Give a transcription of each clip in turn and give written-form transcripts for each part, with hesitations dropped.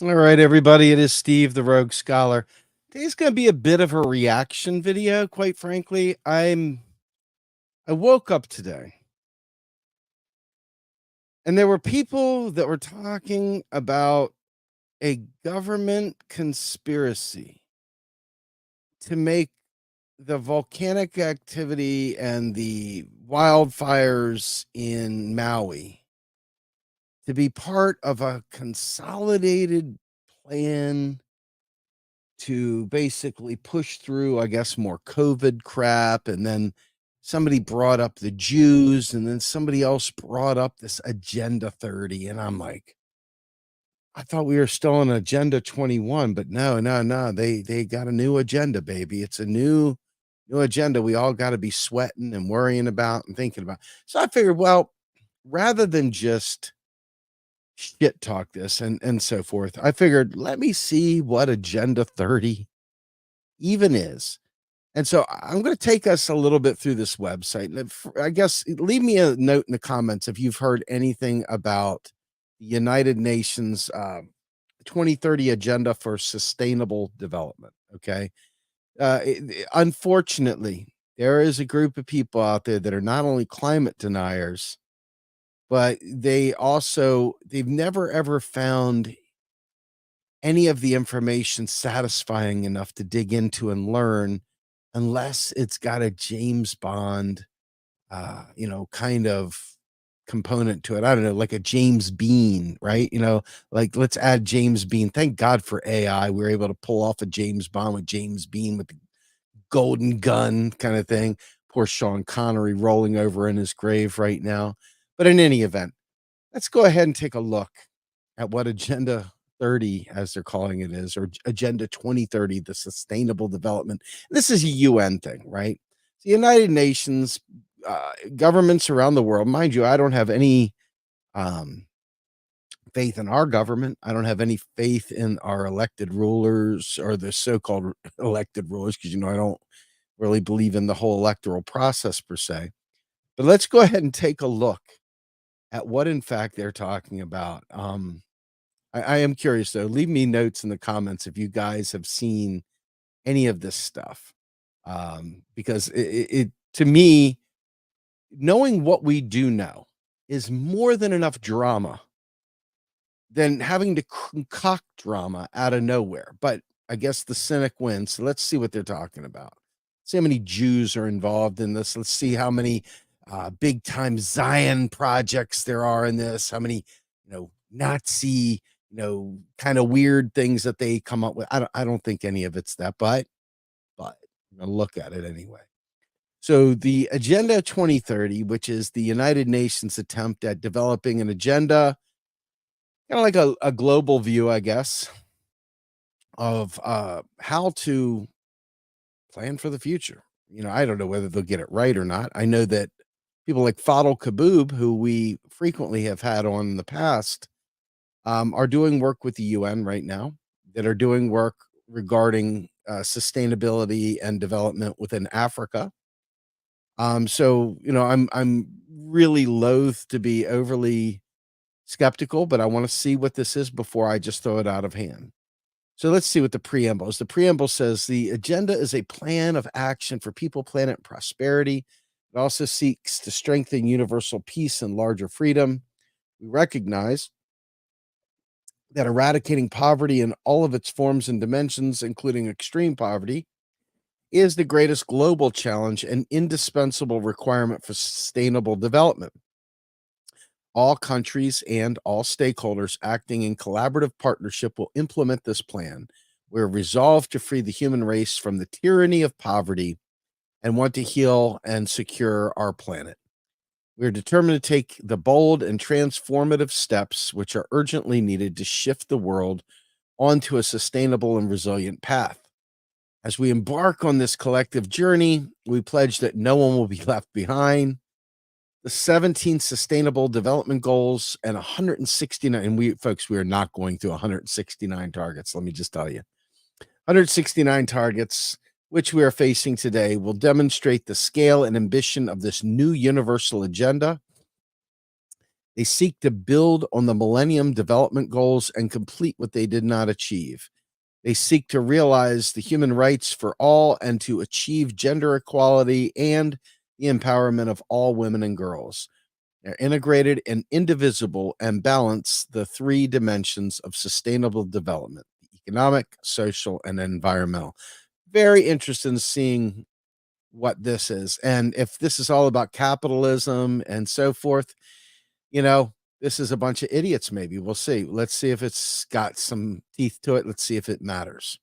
All right, everybody, it is Steve, the Rogue Scholar. Today's going to be a bit of a reaction video, quite frankly. I woke up today and there were people that were talking about a government conspiracy to make the volcanic activity and the wildfires in Maui to be part of a consolidated plan to basically push through, I guess, more COVID crap. And then somebody brought up the Jews, and then somebody else brought up this Agenda 30. And I'm like, I thought we were still on Agenda 21, but no, no, no. They got a new agenda, baby. It's a new agenda we all got to be sweating and worrying about and thinking about. So I figured, well, rather than just shit talk this and so forth, I figured let me see what Agenda 30 even is. And so I'm going to take us a little bit through this website. And I guess leave me a note in the comments if you've heard anything about the United Nations 2030 Agenda for Sustainable Development. Okay. Unfortunately, there is a group of people out there that are not only climate deniers, but they've never ever found any of the information satisfying enough to dig into and learn unless it's got a James Bond, kind of component to it. I don't know, like a James Bean, right? Like let's add James Bean. Thank God for AI. We were able to pull off a James Bond with James Bean with the golden gun kind of thing. Poor Sean Connery rolling over in his grave right now. But in any event, let's go ahead and take a look at what Agenda 30, as they're calling it, is, or Agenda 2030, the Sustainable Development. This is a UN thing, right? The United Nations, governments around the world. Mind you, I don't have any um, faith in our government. I don't have any faith in our elected rulers or the so-called elected rulers because, I don't really believe in the whole electoral process per se. But let's go ahead and take a look at what, in fact, they're talking about. I am curious though. Leave me notes in the comments if you guys have seen any of this stuff, because it to me, knowing what we do know is more than enough drama than having to concoct drama out of nowhere. But I guess the cynic wins. So let's see what they're talking about. See how many Jews are involved in this. Let's see how many big time Zion projects there are in this. How many, Nazi, kind of weird things that they come up with. I don't think any of it's that, but I'm gonna look at it anyway. So the Agenda 2030, which is the United Nations attempt at developing an agenda, kind of like a global view, I guess, of how to plan for the future. I don't know whether they'll get it right or not. I know that people like Fadl Kaboub, who we frequently have had on in the past, are doing work with the UN right now, that are doing work regarding sustainability and development within Africa. So I'm really loath to be overly skeptical, but I want to see what this is before I just throw it out of hand. So let's see what the preamble is. The preamble says the agenda is a plan of action for people, planet, and prosperity. It also seeks to strengthen universal peace and larger freedom. We recognize that eradicating poverty in all of its forms and dimensions, including extreme poverty, is the greatest global challenge and indispensable requirement for sustainable development. All countries and all stakeholders acting in collaborative partnership will implement this plan. We're resolved to free the human race from the tyranny of poverty and want to heal and secure our planet. We're determined to take the bold and transformative steps which are urgently needed to shift the world onto a sustainable and resilient path. As we embark on this collective journey, we pledge that no one will be left behind. The 17 sustainable development goals and 169, and we are not going through 169 targets. Let me just tell you, 169 targets, which we are facing today, will demonstrate the scale and ambition of this new universal agenda. They seek to build on the Millennium Development Goals and complete what they did not achieve. They seek to realize the human rights for all and to achieve gender equality and the empowerment of all women and girls. They're integrated and indivisible and balance the three dimensions of sustainable development: economic, social, and environmental. Very interested in seeing what this is. And if this is all about capitalism and so forth, you know, this is a bunch of idiots, maybe. We'll see. Let's see if it's got some teeth to it. Let's see if it matters.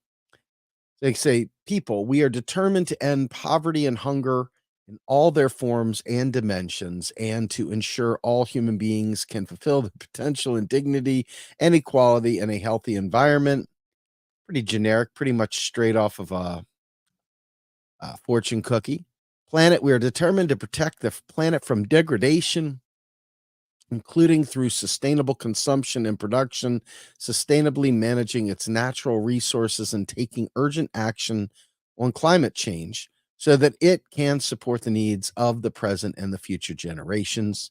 They say, people, we are determined to end poverty and hunger in all their forms and dimensions, and to ensure all human beings can fulfill the potential and dignity and equality in a healthy environment. Pretty generic, pretty much straight off of a fortune cookie. Planet, we are determined to protect the planet from degradation, including through sustainable consumption and production, sustainably managing its natural resources, and taking urgent action on climate change so that it can support the needs of the present and the future generations.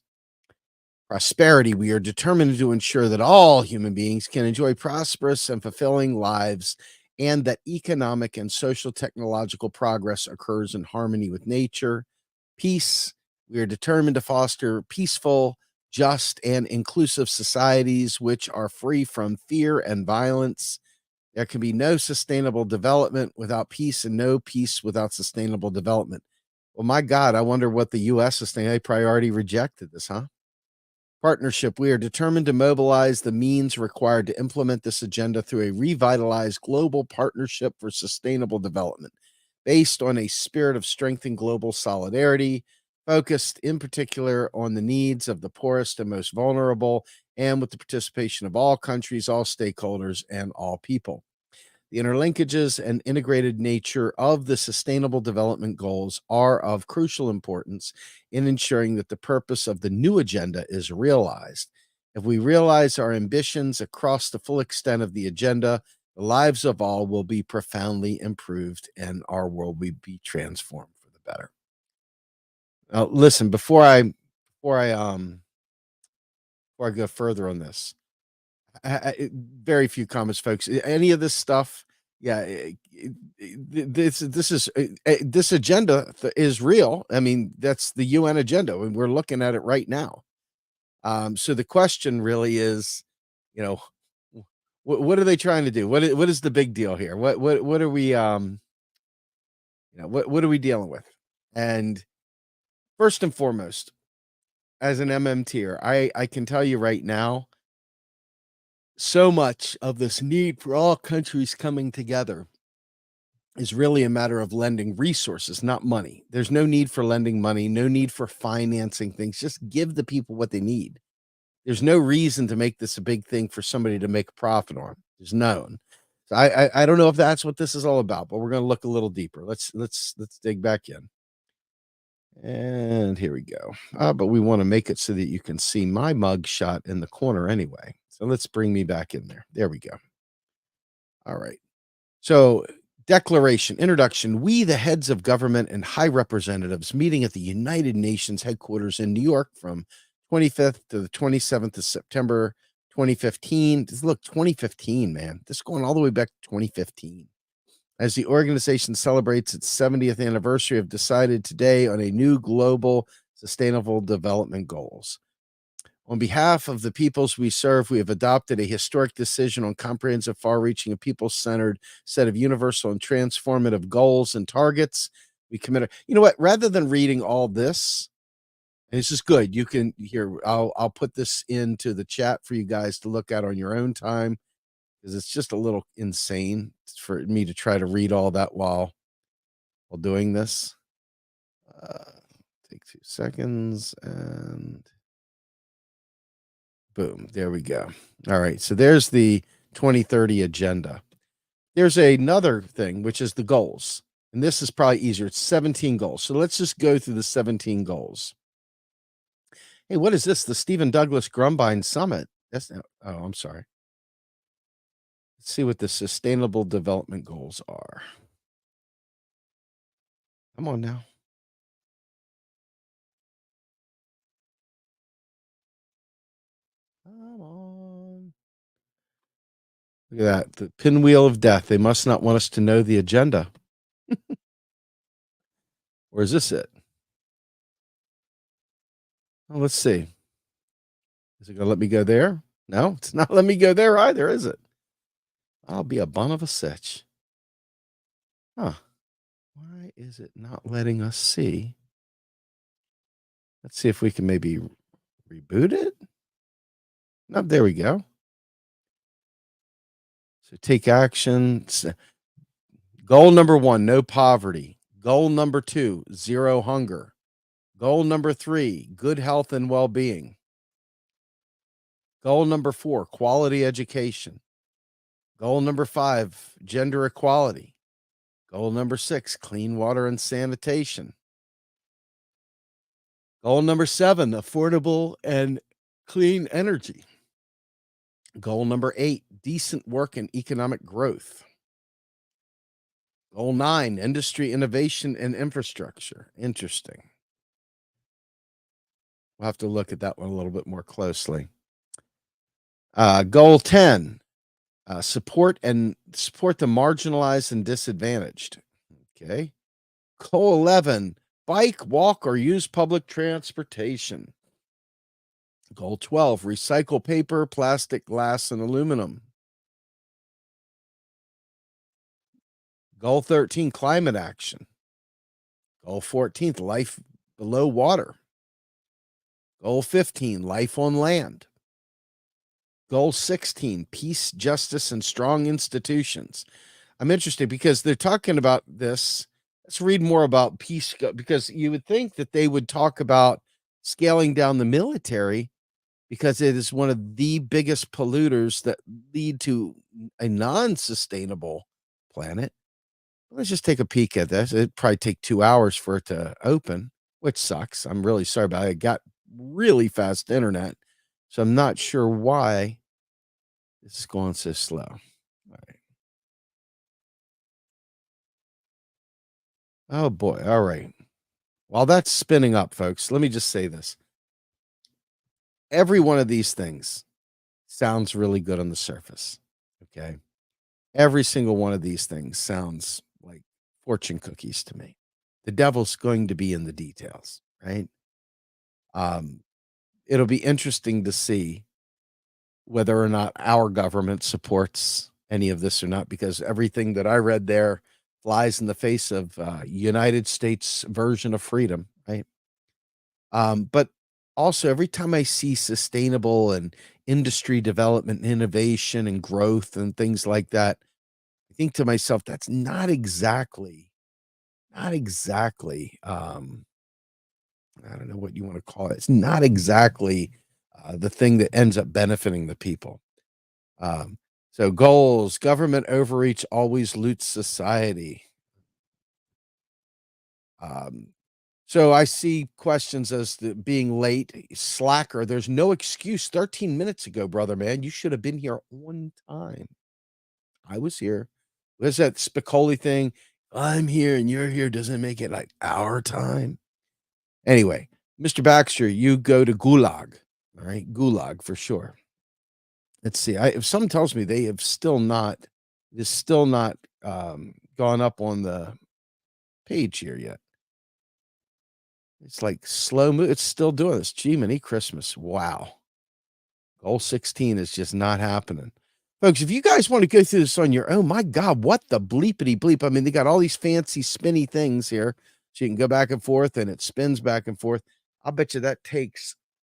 Prosperity, we are determined to ensure that all human beings can enjoy prosperous and fulfilling lives, and that economic and social technological progress occurs in harmony with nature. Peace, we are determined to foster peaceful, just, and inclusive societies which are free from fear and violence. There can be no sustainable development without peace, and no peace without sustainable development. Well, my God, I wonder what the US is thinking. They probably already rejected this, huh? Partnership, we are determined to mobilize the means required to implement this agenda through a revitalized global partnership for sustainable development based on a spirit of strength and global solidarity, focused in particular on the needs of the poorest and most vulnerable, and with the participation of all countries, all stakeholders, and all people. The interlinkages and integrated nature of the Sustainable Development Goals are of crucial importance in ensuring that the purpose of the new agenda is realized. If we realize our ambitions across the full extent of the agenda, the lives of all will be profoundly improved and our world will be transformed for the better. Now, listen, before I before I go further on this, very few comments, folks. Any of this stuff, yeah, this is this agenda is real. I mean, that's the UN agenda, and we're looking at it right now. So the question really is, you know, what are they trying to do? What is the big deal here? What are we what are we dealing with? And first and foremost, as an MMTer, I can tell you right now, so much of this need for all countries coming together is really a matter of lending resources, not money. There's no need for lending money, no need for financing things. Just give the people what they need. There's no reason to make this a big thing for somebody to make a profit on. There's none. So I don't know if that's what this is all about, but we're going to look a little deeper. Let's dig back in. And here we go. But we want to make it so that you can see my mug shot in the corner anyway. So let's bring me back in there. There we go. All right. So, declaration, introduction. We, the heads of government and high representatives, meeting at the United Nations headquarters in New York from 25th to the 27th of September 2015. Look, 2015, man. This is going all the way back to 2015. As the organization celebrates its 70th anniversary, have decided today on a new global sustainable development goals. On behalf of the peoples we serve, we have adopted a historic decision on comprehensive, far reaching, and people centered set of universal and transformative goals and targets. We commit, you know what, rather than reading all this, and this is good, you can here, I'll put this into the chat for you guys to look at on your own time because it's just a little insane for me to try to read all that while doing this. Take 2 seconds and boom, there we go. All right, so there's the 2030 agenda. There's another thing, which is the goals. And this is probably easier. It's 17 goals. So let's just go through the 17 goals. Hey, what is this? The Stephen Douglas Grumbine Summit. Oh, I'm sorry. Let's see what the sustainable development goals are. Come on now. Come on. Look at that. The pinwheel of death. They must not want us to know the agenda. Or is this it? Well, let's see. Is it going to let me go there? No, it's not letting me go there either, is it? I'll be a bun of a sitch. Huh. Why is it not letting us see? Let's see if we can maybe reboot it. No, there we go. So take action. Goal number 1, no poverty. Goal number 2, 0 hunger. Goal number 3, good health and well-being. Goal number 4, quality education. Goal number 5, gender equality. Goal number 6, clean water and sanitation. Goal number 7, affordable and clean energy. Goal number 8, decent work and economic growth. Goal 9, industry innovation and infrastructure. Interesting. We'll have to look at that one a little bit more closely. Goal 10, support the marginalized and disadvantaged. Okay. Goal 11, bike, walk, or use public transportation. Goal 12, recycle paper, plastic, glass, and aluminum. Goal 13, climate action. Goal 14, life below water. Goal 15, life on land. Goal 16, peace, justice, and strong institutions. I'm interested because they're talking about this. Let's read more about peace, because you would think that they would talk about scaling down the military because it is one of the biggest polluters that lead to a non-sustainable planet. Let's just take a peek at this. It'd probably take 2 hours for it to open, which sucks. I'm really sorry about it. I got really fast internet, so I'm not sure why this is going so slow. All right. Oh boy. All right. While that's spinning up, folks, let me just say this. Every one of these things sounds really good on the surface. Okay. Every single one of these things sounds like fortune cookies to me. The devil's going to be in the details, right? It'll be interesting to see whether or not our government supports any of this or not, because everything that I read there flies in the face of United States version of freedom, right? But also, every time I see sustainable and industry development, and innovation and growth and things like that, I think to myself, that's not exactly, I don't know what you want to call it. It's not exactly the thing that ends up benefiting the people. So goals, government overreach always loots society. So I see questions as to being late, slacker. There's no excuse. 13 minutes ago, brother, man, you should have been here on time. I was here. What's that Spicoli thing? I'm here and you're here doesn't make it like our time. Anyway, Mr. Baxter, you go to Gulag. All right, Gulag for sure. Let's see. If someone tells me they have still not, it is still not gone up on the page here yet. It's like slow move. It's still doing this. Gee, many Christmas. Wow. Goal 16 is just not happening. Folks, if you guys want to go through this on your own, my God, what the bleepity bleep. I mean, they got all these fancy spinny things here. So you can go back and forth and it spins back and forth. I'll bet you that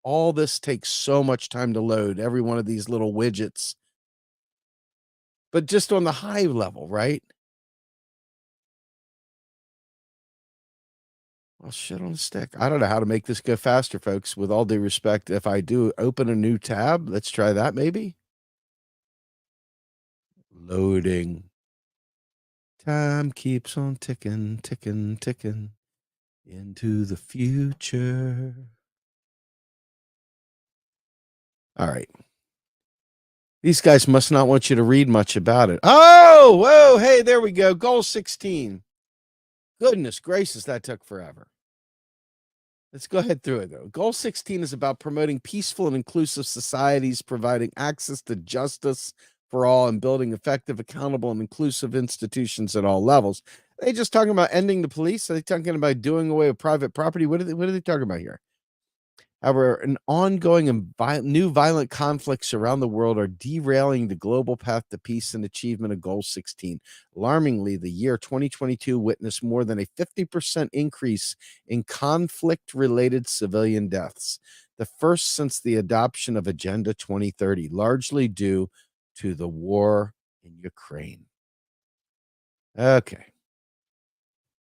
all this takes so much time to load, every one of these little widgets. But just on the high level, right? Well, shit on a stick. I don't know how to make this go faster, folks. With all due respect, if I do open a new tab, let's try that maybe. Loading. Time keeps on ticking, ticking, ticking into the future. All right. These guys must not want you to read much about it. Oh, whoa, hey, there we go. Goal 16. Goodness gracious, that took forever. Let's go ahead through it though. Goal 16 is about promoting peaceful and inclusive societies, providing access to justice for all, and building effective, accountable, and inclusive institutions at all levels. Are they just talking about ending the police? Are they talking about doing away with private property? What are they talking about here? However, an ongoing and new violent conflicts around the world are derailing the global path to peace and achievement of Goal 16. Alarmingly, the year 2022 witnessed more than a 50% increase in conflict related civilian deaths, the first since the adoption of Agenda 2030, largely due to the war in Ukraine. Okay.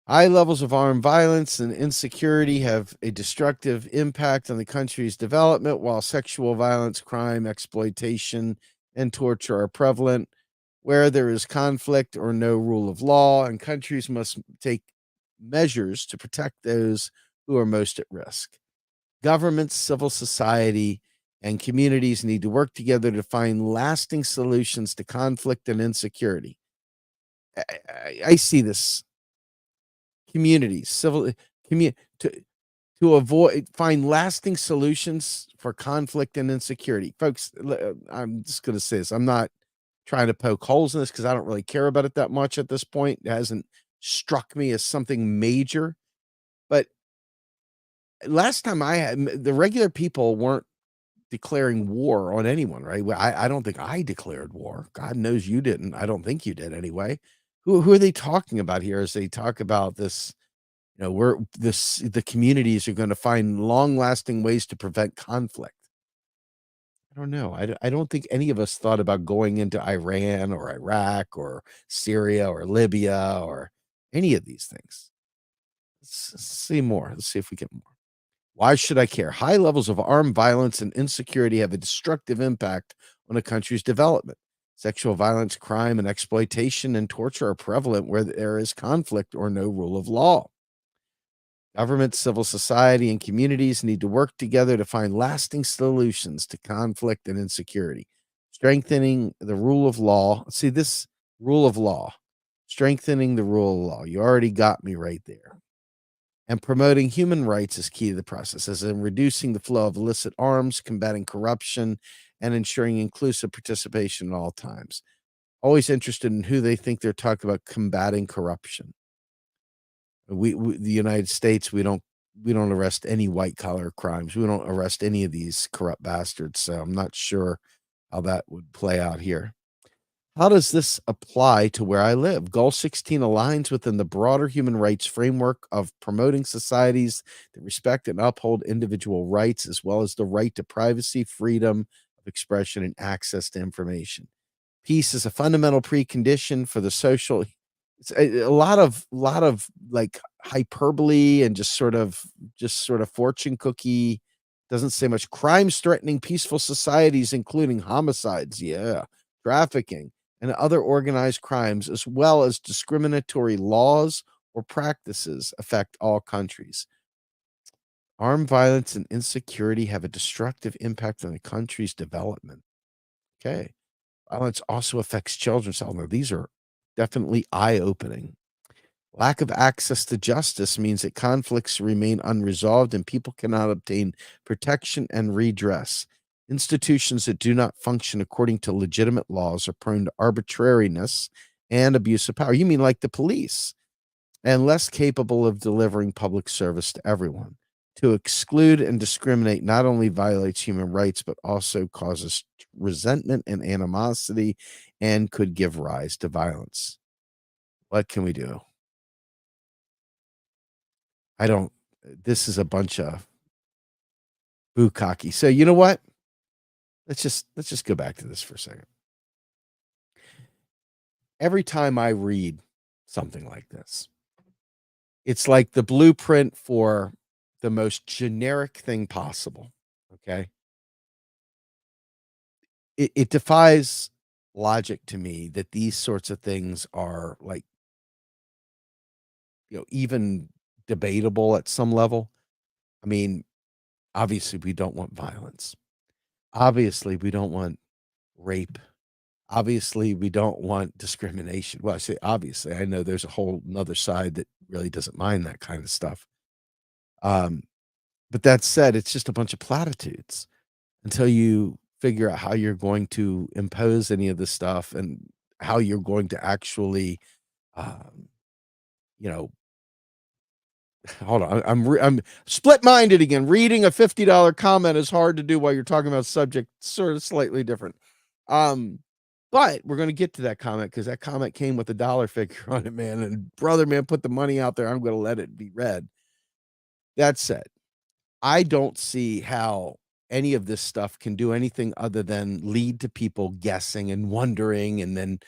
High levels of armed violence and insecurity have a destructive impact on the country's development, while sexual violence, crime, exploitation, and torture are prevalent. Where there is conflict or no rule of law, and countries must take measures to protect those who are most at risk. Governments, civil society, and communities need to work together to find lasting solutions to conflict and insecurity. I see this communities, civil commu to avoid find lasting solutions for conflict and insecurity. Folks, I'm just gonna say this, I'm not trying to poke holes in this because I don't really care about it that much at this point. It hasn't struck me as something major, but last time I had the regular people weren't declaring war on anyone, right? Well, I don't think I declared war. God knows you didn't. I don't think you did anyway. Who are they talking about here as they talk about this? We're the communities are gonna find long-lasting ways to prevent conflict. I don't know. I don't think any of us thought about going into Iran or Iraq or Syria or Libya or any of these things. Let's see more. Let's see if we get more. Why should I care? High levels of armed violence and insecurity have a destructive impact on a country's development. Sexual violence, crime, and exploitation and torture are prevalent where there is conflict or no rule of law. Government, civil society, and communities need to work together to find lasting solutions to conflict and insecurity. Strengthening the rule of law. See, this rule of law, strengthening the rule of law. You already got me right there. And promoting human rights is key to the process, as in reducing the flow of illicit arms, combating corruption, and ensuring inclusive participation at all times. Always interested in who they think they're talking about combating corruption. We the United States, we don't arrest any white collar crimes. We don't arrest any of these corrupt bastards. So I'm not sure how that would play out here. How does this apply to where I live? Goal 16 aligns within the broader human rights framework of promoting societies that respect and uphold individual rights, as well as the right to privacy, freedom of expression, and access to information. Peace is a fundamental precondition for the social. It's a lot of like hyperbole and just sort of fortune cookie. Doesn't say much. Crimes threatening peaceful societies, including homicides, yeah, trafficking, and other organized crimes, as well as discriminatory laws or practices, affect all countries. Armed violence and insecurity have a destructive impact on the country's development. Okay. Violence also affects children. So now these are definitely eye-opening. Lack of access to justice means that conflicts remain unresolved and people cannot obtain protection and redress. Institutions that do not function according to legitimate laws are prone to arbitrariness and abuse of power. You mean like the police? And less capable of delivering public service to everyone. To exclude and discriminate not only violates human rights, but also causes resentment and animosity and could give rise to violence. What can we do? I don't, this is a bunch of bukkake. So you know what? Let's just go back to this for a second. Every time I read something like this, it's like the blueprint for the most generic thing possible. Okay. It defies logic to me that these sorts of things are like, even debatable at some level. I mean, obviously, we don't want violence. Obviously, we don't want rape. Obviously, we don't want discrimination. Well, I say obviously, I know there's a whole another side that really doesn't mind that kind of stuff. Um, But that said, it's just a bunch of platitudes until you figure out how you're going to impose any of this stuff and how you're going to actually, um, you know, hold on. I'm split-minded again. Reading a $50 comment is hard to do while you're talking about a subject sort of slightly different. Um, but we're gonna get to that comment because that comment came with a dollar figure on it, man. And brother, man, put the money out there. I'm gonna let it be read. That said, I don't see how any of this stuff can do anything other than lead to people guessing and wondering, and then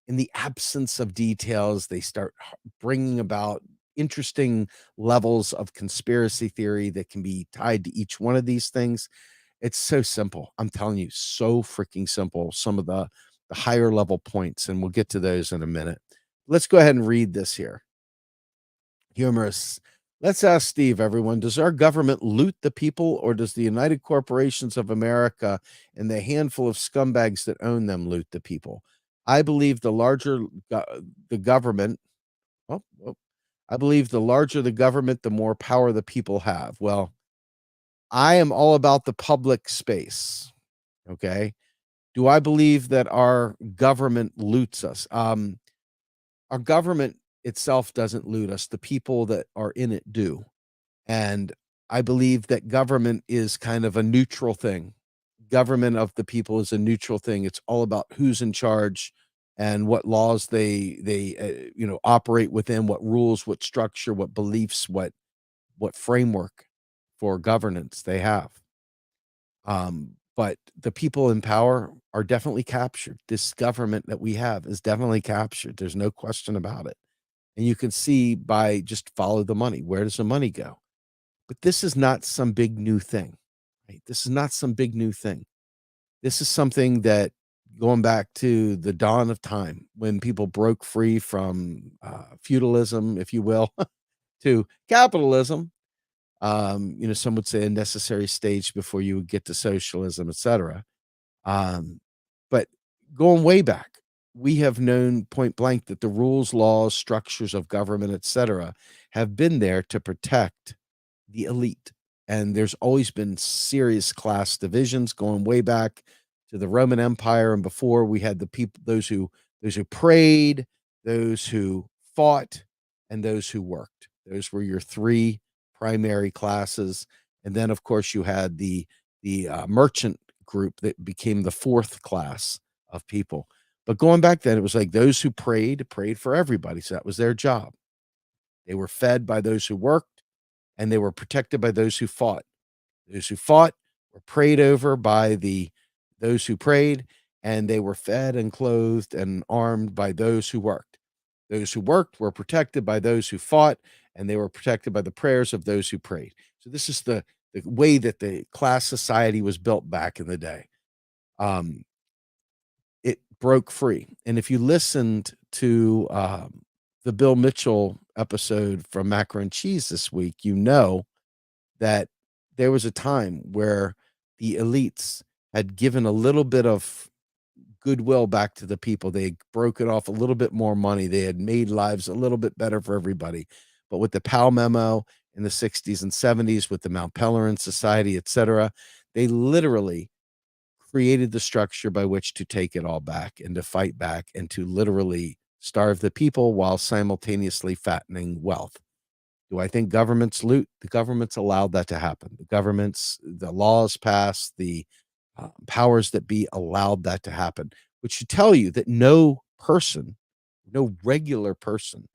in the absence of details, they start bringing about interesting levels of conspiracy theory that can be tied to each one of these things. It's so simple. I'm telling you, so freaking simple. Some of the higher level points, and we'll get to those in a minute. Let's go ahead and read this here. Humorous. Let's ask Steve, everyone. Does our government loot the people, or does the United Corporations of America and the handful of scumbags that own them loot the people? I believe the larger the government, oh, oh, I believe the larger the government, the more power the people have. Well, I am all about the public space. Okay. Do I believe that our government loots us? Our government itself doesn't loot us. The people that are in it do. And I believe that government is kind of a neutral thing. Government of the people is a neutral thing. It's all about who's in charge and what laws they operate within, what rules, what structure, what beliefs, what framework for governance they have. But the people in power are definitely captured. This government that we have is definitely captured. There's no question about it. And you can see by just follow the money. Where does the money go? But this is not some big new thing, right? This is not some big new thing. This is something that going back to the dawn of time when people broke free from feudalism, if you will, to capitalism. Some would say a necessary stage before you would get to socialism, etc. Um, but going way back, we have known point blank that the rules, laws, structures of government, etc., have been there to protect the elite. And there's always been serious class divisions going way back to the Roman Empire and before. We had the people, those who prayed, those who fought, and those who worked. Those were your three primary classes. And then, of course, you had the merchant group that became the fourth class of people. But going back then, it was like those who prayed for everybody. So that was their job. They were fed by those who worked, and they were protected by those who fought. Those who fought were prayed over by those who prayed, and they were fed and clothed and armed by those who worked. Those who worked were protected by those who fought, and they were protected by the prayers of those who prayed. So this is the way that the class society was built back in the day. Um, it broke free. And if you listened to the Bill Mitchell episode from Macro and Cheese this week, you know that there was a time where the elites had given a little bit of goodwill back to the people. They had broken off a little bit more money. They had made lives a little bit better for everybody. But with the Powell memo in the 60s and 70s, with the Mount Pelerin Society, etc., they literally created the structure by which to take it all back and to fight back and to literally starve the people while simultaneously fattening wealth. Do I think governments loot? The governments allowed that to happen. The laws passed, the powers that be allowed that to happen, which should tell you that no person, no regular person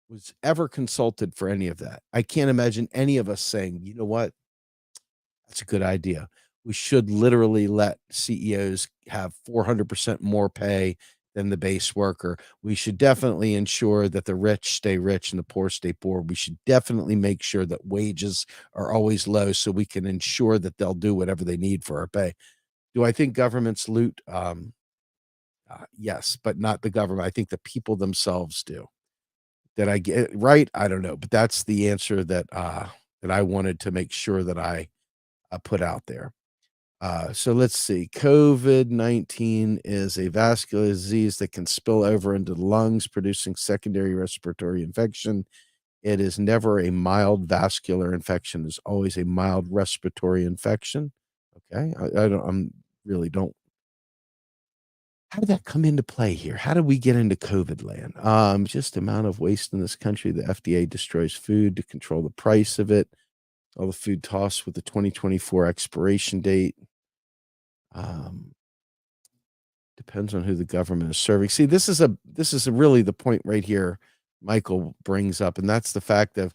was ever consulted for any of that. I can't imagine any of us saying, you know what? That's a good idea. We should literally let CEOs have 400% more pay than the base worker. We should definitely ensure that the rich stay rich and the poor stay poor. We should definitely make sure that wages are always low so we can ensure that they'll do whatever they need for our pay. Do I think governments loot? Yes, but not the government. I think the people themselves do. Did I get it right? I don't know, but that's the answer that I wanted to make sure that I put out there. So let's see. COVID-19 is a vascular disease that can spill over into the lungs, producing secondary respiratory infection. It is never a mild vascular infection. It's always a mild respiratory infection. Okay. I don't, I'm really don't. How did that come into play here? How did we get into COVID land? Just amount of waste in this country. The FDA destroys food to control the price of it. All the food tossed with the 2024 expiration date. Um, Depends on who the government is serving. See, this is really the point right here Michael brings up, and that's the fact of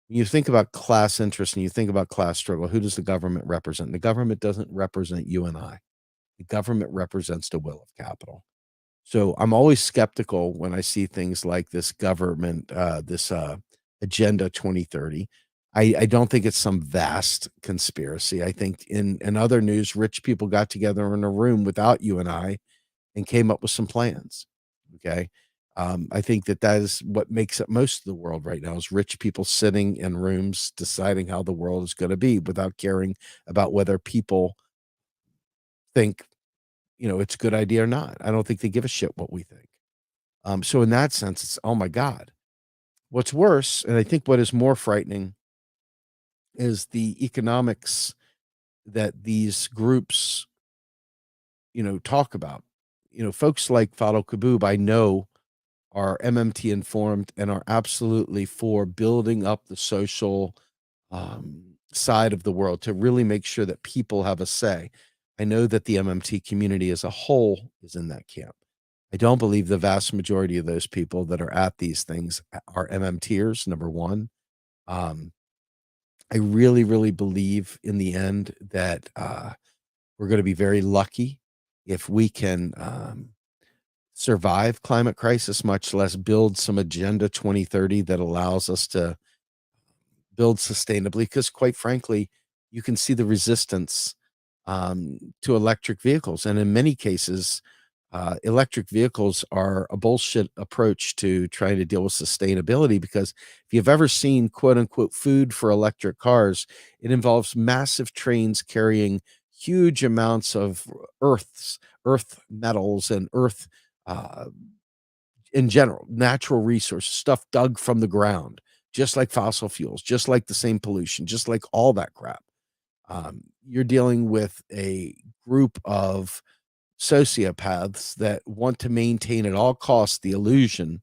when you think about class interest and you think about class struggle, who does the government represent? The government doesn't represent you and I. The government represents the will of capital. So I'm always skeptical when I see things like this government, this Agenda 2030. I don't think it's some vast conspiracy. I think in other news, rich people got together in a room without you and I and came up with some plans. Okay. I think that is what makes up most of the world right now is rich people sitting in rooms deciding how the world is going to be without caring about whether people think, it's a good idea or not. I don't think they give a shit what we think. So in that sense, it's, oh my God. What's worse, and I think what is more frightening is the economics that these groups, talk about. Folks like Fado Kaboub, I know are MMT informed and are absolutely for building up the social side of the world to really make sure that people have a say. I know that the MMT community as a whole is in that camp. I don't believe the vast majority of those people that are at these things are MMTers, number one. Um, I really, really believe in the end that we're going to be very lucky if we can survive climate crisis, much less build some Agenda 2030 that allows us to build sustainably. Because quite frankly, you can see the resistance to electric vehicles. And in many cases, electric vehicles are a bullshit approach to trying to deal with sustainability because if you've ever seen quote unquote food for electric cars, it involves massive trains carrying huge amounts of earth metals and earth uh, in general, natural resources, stuff dug from the ground, just like fossil fuels, just like the same pollution, just like all that crap. You're dealing with a group of sociopaths that want to maintain at all costs the illusion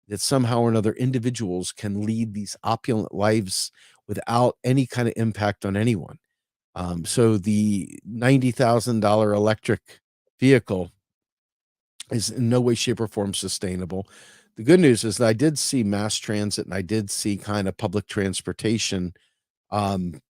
that somehow or another individuals can lead these opulent lives without any kind of impact on anyone. So the $90,000 electric vehicle is in no way, shape, or form sustainable. The good news is that I did see mass transit and I did see kind of public transportation, um,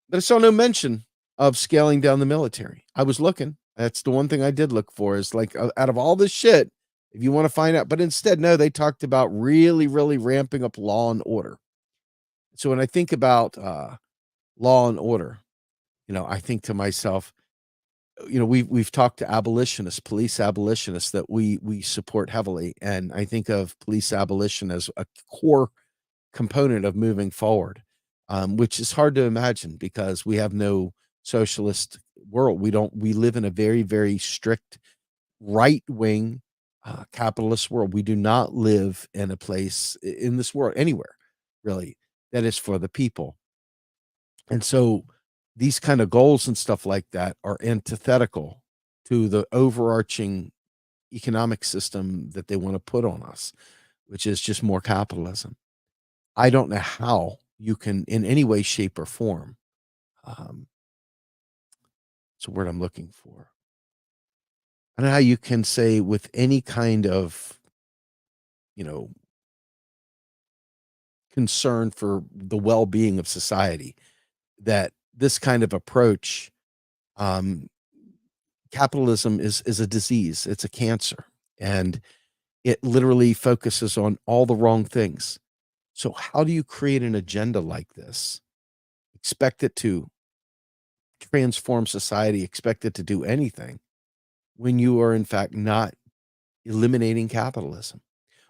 but I saw no mention of scaling down the military. I was looking. That's the one thing I did look for is like out of all this shit, if you want to find out, but instead, no, they talked about really, really ramping up law and order. So when I think about law and order, I think to myself, we've talked to abolitionists, police abolitionists that we support heavily, and I think of police abolition as a core component of moving forward, which is hard to imagine because we have no socialist world. We live in a very, very strict right wing capitalist world. We do not live in a place in this world anywhere really that is for the people. And so these kind of goals and stuff like that are antithetical to the overarching economic system that they want to put on us, which is just more capitalism. I don't know how you can, in any way, shape, or form, um, it's a word I'm looking for. I don't know how you can say with any kind of, you know, concern for the well-being of society that this kind of approach, um, capitalism is a disease. It's a cancer, and it literally focuses on all the wrong things. So how do you create an agenda like this? Expect it to transform society, expect it to do anything when you are in fact not eliminating capitalism,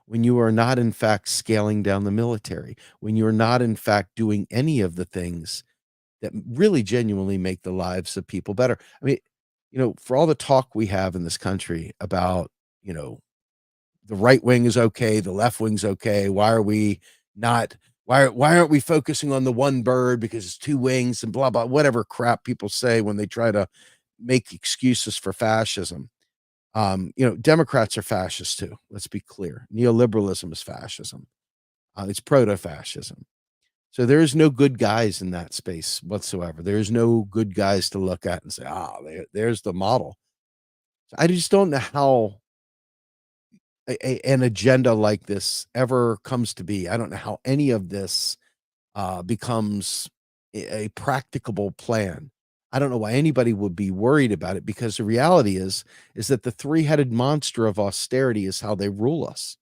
when you are not in fact scaling down the military, when you're not in fact doing any of the things that really genuinely make the lives of people better. I mean, for all the talk we have in this country about, the right wing is okay, the left wing's okay. Why are we, not why aren't we focusing on the one bird because it's two wings and blah blah, whatever crap people say when they try to make excuses for fascism. Democrats are fascists too. Let's be clear. Neoliberalism is fascism. It's proto-fascism. So there is no good guys in that space whatsoever. There's no good guys to look at and say, there's the model. I just don't know how an agenda like this ever comes to be. I don't know how any of this becomes a practicable plan. I don't know why anybody would be worried about it, because the reality is that the three-headed monster of austerity is how they rule us.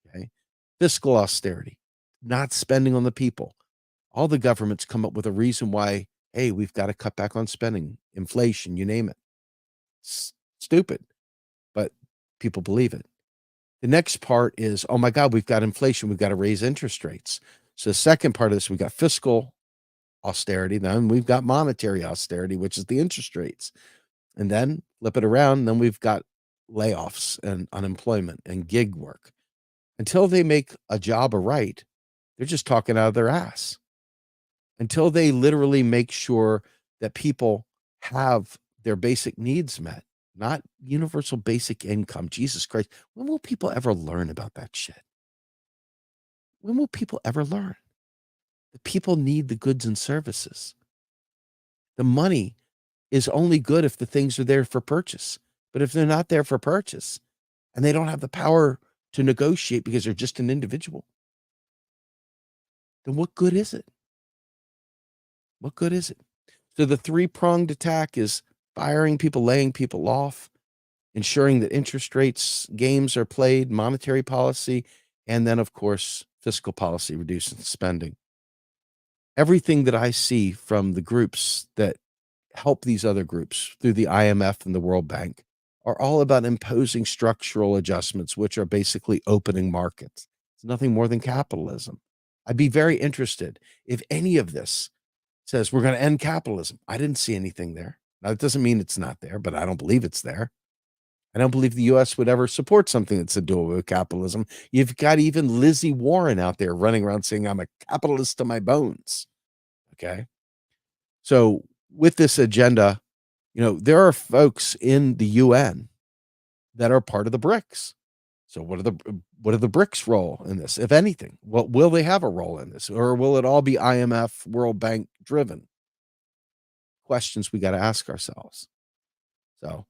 Okay. Fiscal austerity, not spending on the people. All the governments come up with a reason why, hey, we've got to cut back on spending, inflation, you name it. Stupid, but people believe it. The next part is, oh my God, we've got inflation. We've got to raise interest rates. So the second part of this, we've got fiscal austerity. Then we've got monetary austerity, which is the interest rates. And then flip it around. Then we've got layoffs and unemployment and gig work. Until they make a job a right, they're just talking out of their ass. Until they literally make sure that people have their basic needs met, not universal basic income. Jesus Christ. When will people ever learn about that shit? When will people ever learn? The people need the goods and services. The money is only good if the things are there for purchase. But if they're not there for purchase and they don't have the power to negotiate because they're just an individual, then what good is it? What good is it? So the three-pronged attack is firing people, laying people off, ensuring that interest rates games are played, monetary policy, and then, of course, fiscal policy, reducing spending. Everything that I see from the groups that help these other groups through the IMF and the World Bank are all about imposing structural adjustments, which are basically opening markets. It's nothing more than capitalism. I'd be very interested if any of this says we're going to end capitalism. I didn't see anything there. Now, it doesn't mean it's not there, but I don't believe it's there. I don't believe the U.S. would ever support something that's a dual with capitalism. You've got even Lizzie Warren out there running around saying, I'm a capitalist to my bones. Okay. So with this agenda, there are folks in the UN that are part of the BRICS. So what are the BRICS role in this, if anything? Well, will they have a role in this, or will it all be IMF, World Bank driven? Questions we got to ask ourselves. So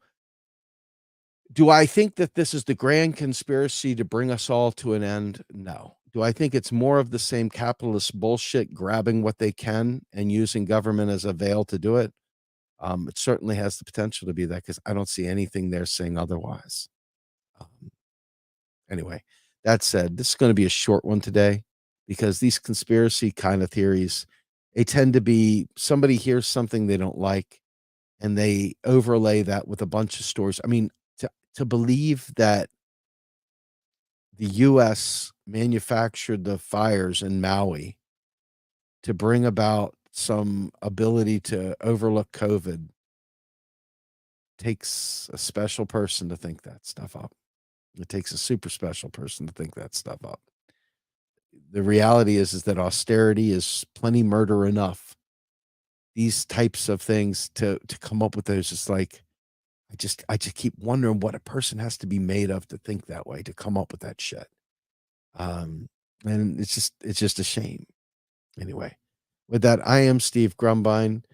do I think that this is the grand conspiracy to bring us all to an end? No. Do I think it's more of the same capitalist bullshit, grabbing what they can and using government as a veil to do it? It certainly has the potential to be that, because I don't see anything there saying otherwise. Anyway, that said, this is going to be a short one today, because these conspiracy kind of theories, they tend to be somebody hears something they don't like and they overlay that with a bunch of stories. I mean, to believe that the US manufactured the fires in Maui to bring about some ability to overlook COVID takes a special person to think that stuff up. It takes a super special person to think that stuff up. The reality is that austerity is plenty murder enough. These types of things to come up with those, just like, I just keep wondering what a person has to be made of to think that way, to come up with that shit. And it's just a shame. Anyway, with that, I am Steve Grumbine.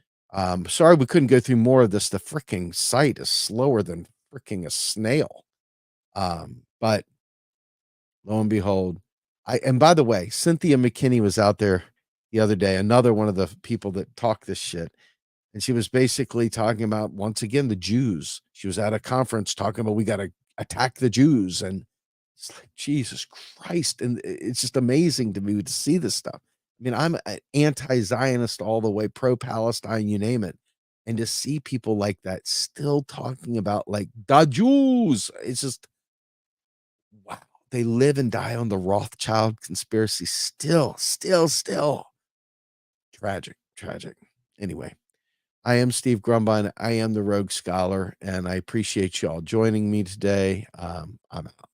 Sorry we couldn't go through more of this. The freaking site is slower than freaking a snail. But lo and behold, and by the way, Cynthia McKinney was out there the other day, another one of the people that talk this shit. And she was basically talking about, once again, the Jews. She was at a conference talking about, we got to attack the Jews. And it's like, Jesus Christ. And it's just amazing to me to see this stuff. I mean, I'm an anti-Zionist all the way, pro-Palestine, you name it. And to see people like that still talking about, like, the Jews, it's just, wow. They live and die on the Rothschild conspiracy. Still. Tragic. Anyway. I am Steve Grumbine. I am the Rogue Scholar, and I appreciate y'all joining me today. I'm out.